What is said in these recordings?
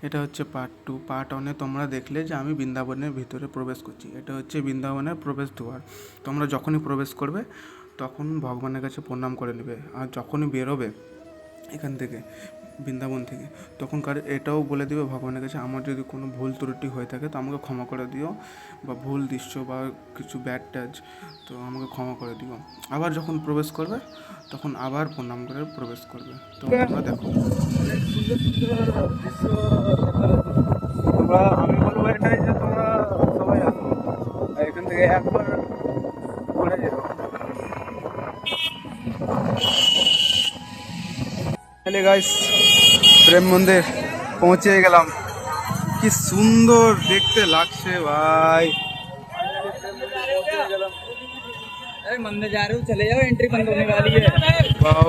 এটা হচ্ছে part 2। Part 1-এ তোমরা দেখলে যে আমি বৃন্দাবনের ভিতরে প্রবেশ করছি। এটা হচ্ছে বৃন্দাবনের প্রবেশ দ্বার। তোমরা যখনই প্রবেশ করবে তখন ভগবানের কাছে প্রণাম করে নেবে, আর যখনই বেরোবে এখান থেকে, বৃন্দাবন থেকে, তখনকার এটাও বলে দিবে ভগবানের কাছে, আমার যদি কোনো ভুল ত্রুটি হয়ে থাকে তো আমাকে ক্ষমা করে দিও, বা ভুল দৃশ্য বা কিছু ব্যাড টাচ তো আমাকে ক্ষমা করে দিও। আবার যখন প্রবেশ করবে তখন আবার প্রণাম করে প্রবেশ করবে। তো তোমরা দেখো, অনেক সুন্দর সুন্দর দৃশ্য তোমরা, আমি বলবো এটাই যে তোমরা সবাই আসো আর এখান থেকে একবার ঘুরে যেও। হ্যালো গাইস, প্রেম মন্দির পৌঁছে গেলাম। কি সুন্দর দেখতে লাগছে ভাই। अरे मंदिर जा रहे हो, चले जाओ, एंट्री बंद होने वाली है। वाओ,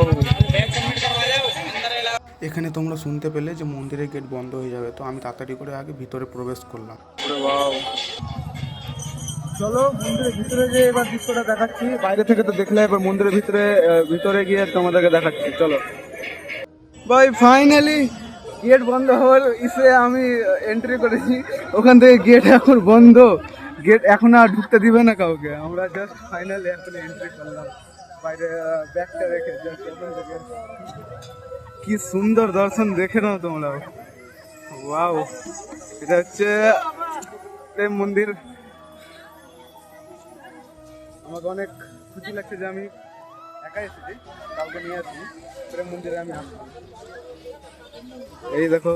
बैग सबमिट करवा जाओ, अंदर एलाओ। এখানে তোমরা শুনতে পেলে যে মন্দিরের গেট বন্ধ হয়ে যাবে, তো আমি তাড়াতাড়ি করে আগে ভিতরে প্রবেশ করলাম। ওয়াও। চলো মন্দিরের ভিতরে যে এবার দৃশ্যটা দেখাচ্ছি, বাইরে থেকে তো দেখলে, এবার মন্দিরের ভিতরে ভিতরে গিয়ে তোমাদেরকে দেখাচ্ছি। চলো ভাই, ফাইনালি গেট বন্ধ হওয়ার ইসে আমি এন্ট্রি করেছি। ওখান থেকে গেট এখন বন্ধ, গেট এখন আর ঢুকতে দিবে না কাউকে। আমরা জাস্ট ফাইনালি এখন এন্ট্রি করলাম বাইরে, ব্যাগটা রেখে জাস্ট ওখান থেকে। কি সুন্দর দর্শন, দেখে নাও তোমরা। ওয়াও, এটা হচ্ছে প্রেম মন্দির। আমাকে অনেক খুশি লাগছে যে আমি একাই এসেছি, কাউকে নিয়ে আসি প্রেম মন্দিরে আমি আসবো। এই দেখো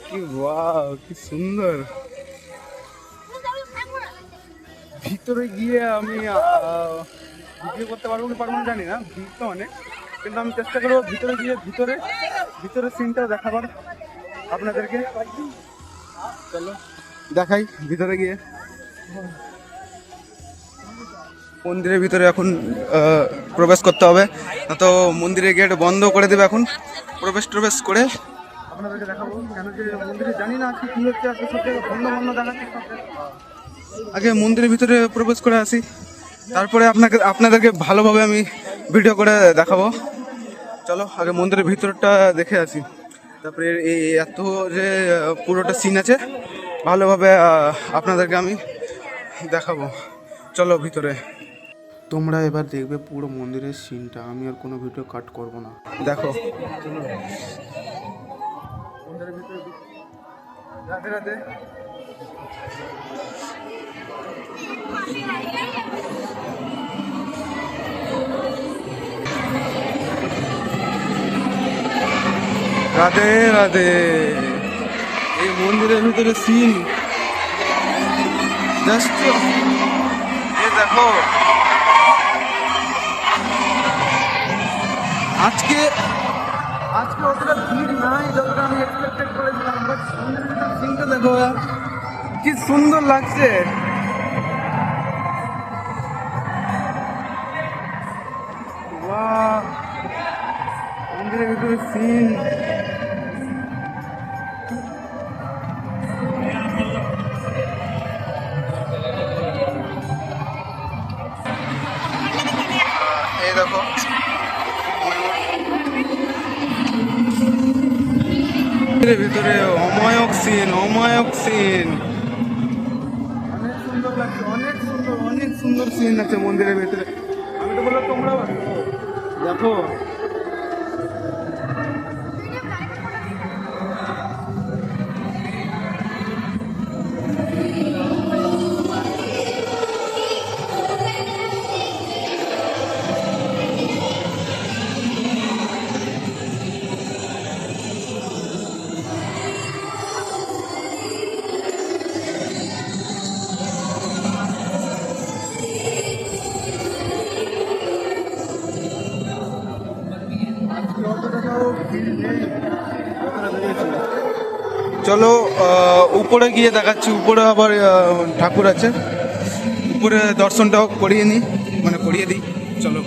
কি, ওয়াও কি সুন্দর। ভিতরে গিয়ে আমি ভিডিও করতে পারবো কি পারবো না জানি না, ভিড় তো অনেক, কিন্তু আমি চেষ্টা করবো ভিতরে গিয়ে ভিতরে সিনটা দেখাবার আপনাদেরকে। চলো দেখাই ভিতরে গিয়ে। মন্দিরের ভিতরে এখন প্রবেশ করতে হবে, তো মন্দিরের গেট বন্ধ করে দেবে এখন। প্রবেশ করে আপনাদেরকে দেখাবো, কেন যে মন্দিরে জানি না আজকে কি হচ্ছে, আজকে সব জায়গায় বন্ধ দেখাচ্ছে। আগে মন্দিরের ভিতরে প্রবেশ করে আসি, তারপরে আপনাদেরকে ভালোভাবে আমি ভিডিও করে দেখাবো। চলো আগে মন্দিরের ভিতরটা দেখে আসি, তারপরে এই এত যে পুরোটা সিন আছে ভালোভাবে আপনাদেরকে আমি দেখাবো। চলো ভিতরে। তোমরা এবার দেখবে পুরো মন্দিরের সিনটা, আমি আর কোনো ভিডিও কাট করব না। দেখো মন্দিরের ভিতরে রাতে রাতে রাধে রাধে। এই মন্দিরের ভিতরে সিন জাস্ট দেখো। আজকে অতটা ভিড় নাই যতটা আমি এক্সপেক্টেড করেছিলাম, বাট মন্দিরের ভিতরে সিনটা দেখো, কি সুন্দর লাগছে। বাহ, মন্দিরের ভিতরে সিন। এই দেখো ভিতরে অমায়ক সিন। অনেক সুন্দর লাগছে, অনেক সুন্দর সিন আছে মন্দিরের ভিতরে। আমি তো বললাম তোমরাও দেখো। চলো উপরে গিয়ে দেখাচ্ছি। উপরে আবার ঠাকুর আছে, উপরে দর্শনটাও করিয়ে দিই। চলো,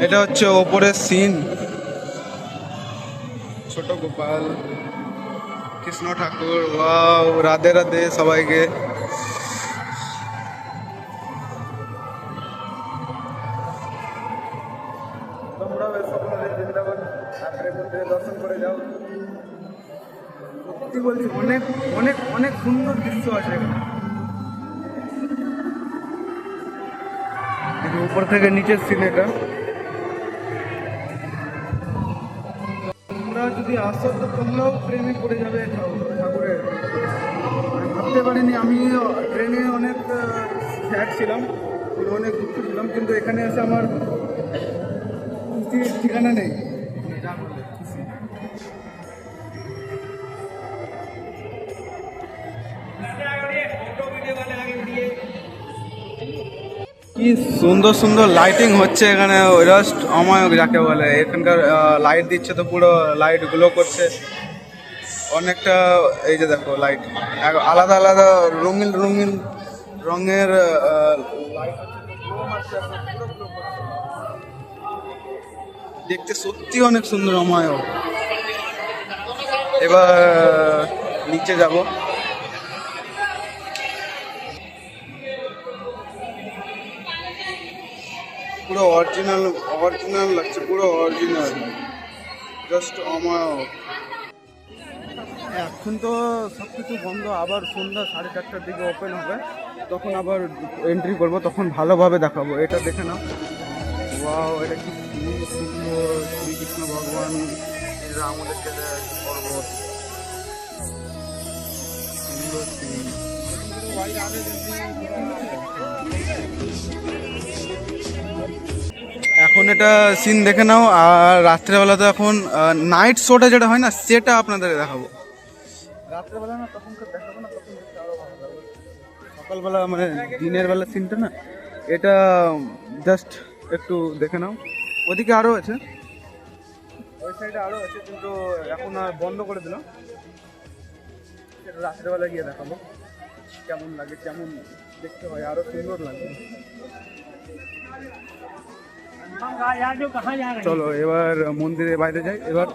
এটা হচ্ছে ওপরের সিন। ছোট গোপাল, কৃষ্ণ ঠাকুর। ওয়াও, রাধে রাধে সবাইকে। তোমরাও এসো বৃন্দাবন, দর্শন করে যাও। সত্যি বলছি অনেক অনেক অনেক সুন্দর দৃশ্য আছে এখানে। এই যে উপর থেকে নিচের সিন এটা। তোমরা যদি আসো তো তোমরাও প্রেমে পড়ে যাবে ঠাকুরের। আমি ভাবতে পারিনি, আমি ট্রেনে অনেক স্যাড ছিলাম, অনেক দুঃখ ছিলাম, কিন্তু এখানে এসে আমার খুশির ঠিকানা নেই। যা বললে খুশি। কি সুন্দর সুন্দর লাইটিং হচ্ছে এখানে, জাস্ট অমায়ক যাকে বলে। এখানকার লাইট দিচ্ছে তো পুরো লাইট গ্লো করছে অনেকটা। এই যে দেখো লাইট আলাদা আলাদা রঙিন রঙিন রঙের লাইট দেখতে সত্যি অনেক সুন্দর অমায়ক। এবার নিচে যাব। পুরো অরিজিনাল অরিজিনাল লাগছে, পুরো অরিজিনাল, জাস্ট অমায়ক। এখন তো সব কিছু বন্ধ, আবার সন্ধ্যা 4:30টার দিকে ওপেন হবে, তখন আবার এন্ট্রি করব, তখন ভালোভাবে দেখাবো। এটা দেখে নাও, ওয়াও, এটা কি সুন্দর! শ্রীকৃষ্ণ ভগবান আমাদেরকে পর্বত, সুন্দর scene। এখন এটা সিন দেখে নাও, আর রাত্রেবেলা তো এখন নাইট শোটা যেটা হয় না, সেটা আপনাদের দেখাবো। রাত্রেবেলা না, তখন দেখাবো না, তখন দেখতে আরো ভালো লাগবে। সকালবেলা মানে দিনের বেলা সিনটা না, এটা জাস্ট একটু দেখে নাও। ওদিকে আরও আছে, ওই সাইডে আরও আছে, কিন্তু এখন আর বন্ধ করে দিলাম। রাত্রেবেলা গিয়ে দেখাবো কেমন লাগে, কেমন দেখতে হয়, আরো সুন্দর লাগবে। চলো এবার মন্দিরের বাইরে যাই। এবার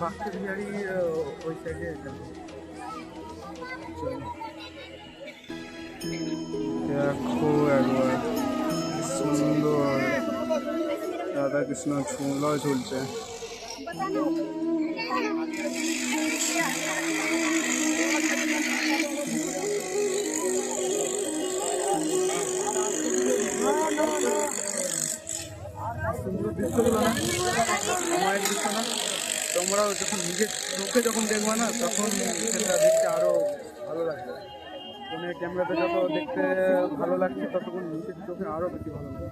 বাক্সা বিহারি ওই সাইডে যাবো। দেখো একবার সুন্দর রাধা কৃষ্ণ ঝুলা ঝুলছে। সুন্দর দৃশ্যগুলো না, মায়ের দৃশ্য না, তোমরাও যখন নিজের চোখে যখন দেখবা না, তখন সেটা দেখতে আরো ভালো লাগবে। ফোনে ক্যামেরাতে যত দেখতে ভালো লাগছে, ততক্ষণ নিজের চোখে আরো বেশি ভালো লাগবে।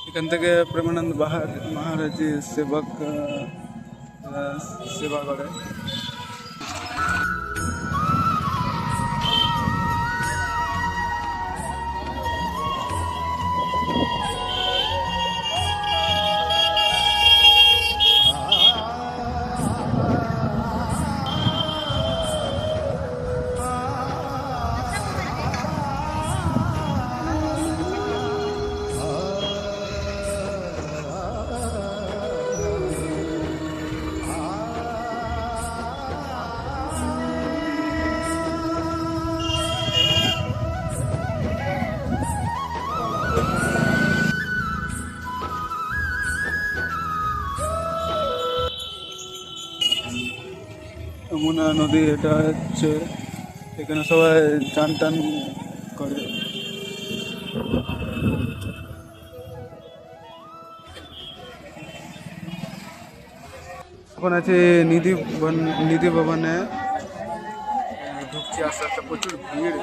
এখান থেকে প্রেমানন্দ মহারাজি সেবা করে। যমুনা নদী, এটা হচ্ছে, এখানে সবাই চান টান করে। এখন আছে নিধি ভবনে ঢুকছি আস্তে আস্তে, প্রচুর ভিড়।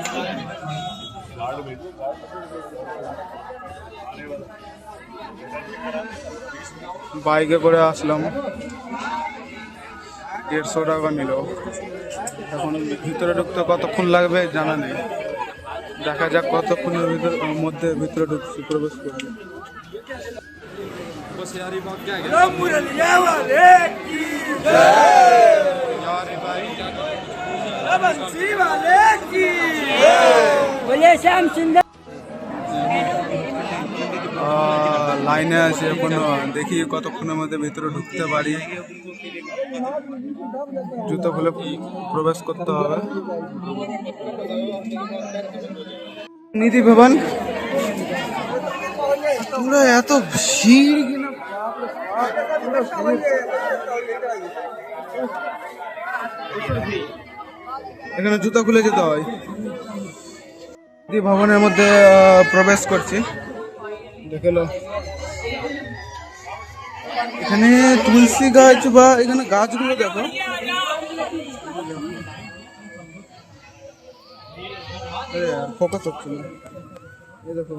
বাইকে করে আসলাম, 150 টাকা নিল। এখন ভিতরে ঢুকতে কতক্ষণ লাগবে জানা নেই, দেখা যাক কতক্ষণের মধ্যে ভিতরে ঢুকছি, প্রবেশ করবো। লাইনে আছে এখনো, দেখি কতক্ষণের মধ্যে ভিতরে ঢুকতে পারি। জুতো খুলে প্রবেশ করতে হবে। নিধি ভবন, তোমরা এত ভিড় কিনা, এখানে জুতো খুলে যেতে হয়। নিধি ভবনের মধ্যে প্রবেশ করছি। দেখে লো, এখানে তুলসী গাছ বা এখানে গাছগুলো দেখো, ফোকাস হচ্ছে না। এই দেখো,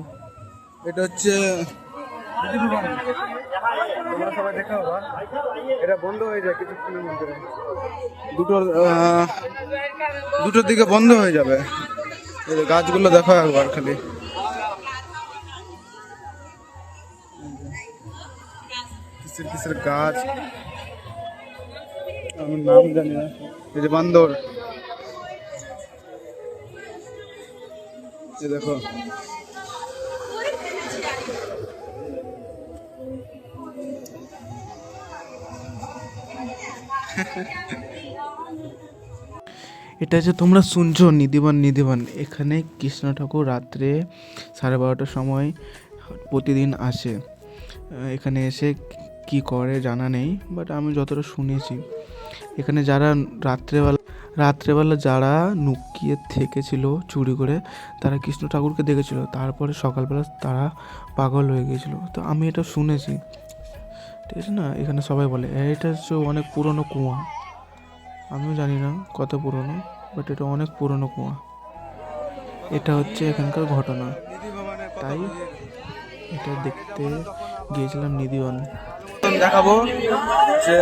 এটা হচ্ছে তোমরা সবাই দেখা হবা, এটা বন্ধ হয়ে যায় কিছুক্ষণের মধ্যে, দুটোর দিকে বন্ধ হয়ে যাবে। এই যে গাছগুলো দেখো একবার খালি, কিসের কিসের গাছ আমি নাম জানি না। এই যে বান্দর, এই দেখো এটা যে তোমরা শুনছো নিধিবান, এখানে কৃষ্ণ ঠাকুর রাত্রে 12:30টার সময় প্রতিদিন আসে। এখানে এসে কি করে জানা নেই, বাট আমি যতটা শুনেছি এখানে যারা রাত্রেবেলা যারা লুকিয়ে থেকেছিল চুরি করে, তারা কৃষ্ণ ঠাকুরকে দেখেছিল, তারপরে সকালবেলা তারা পাগল হয়ে গিয়েছিল। তো আমি এটা শুনেছি, ঠিক আছে না? এখানে সবাই বলে এটা হচ্ছে অনেক পুরনো কুয়া। আমিও জানি না কত পুরনো, বাট এটা অনেক পুরনো কুয়া। এটা হচ্ছে এখানকার ঘটনা, তাই এটা দেখতে গিয়েছিলাম নিধিবান। দেখাবো যে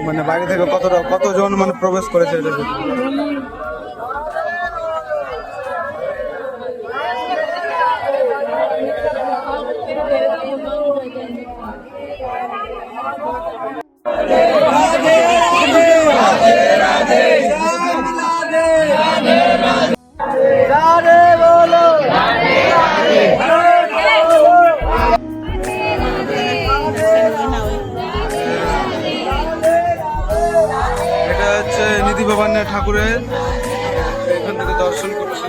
মানে বাইরে থেকে কতজন মানে প্রবেশ করেছে এটার ভিতরে। এটা হচ্ছে নিধি ভবানী ঠাকুরের, এখান থেকে দর্শন করছি।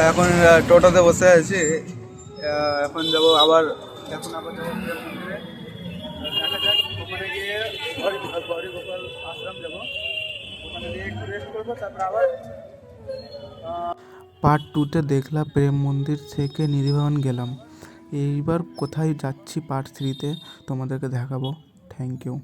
এখন টোটোতে বসে আছি, এখন যাব আবার, এখন আবার যাবো মন্দিরে। দেখা যাক, ওখানে গিয়ে গৌরী গোপাল আশ্রম যাবো, ওখানে গিয়ে একটু রেস্ট করবো, তারপর আবার পার্ট 2তে দেখলাম প্রেম মন্দির থেকে নিধিবান গেলাম। এইবার কোথায় যাচ্ছি পার্ট 3তে তোমাদেরকে দেখাবো। Thank you.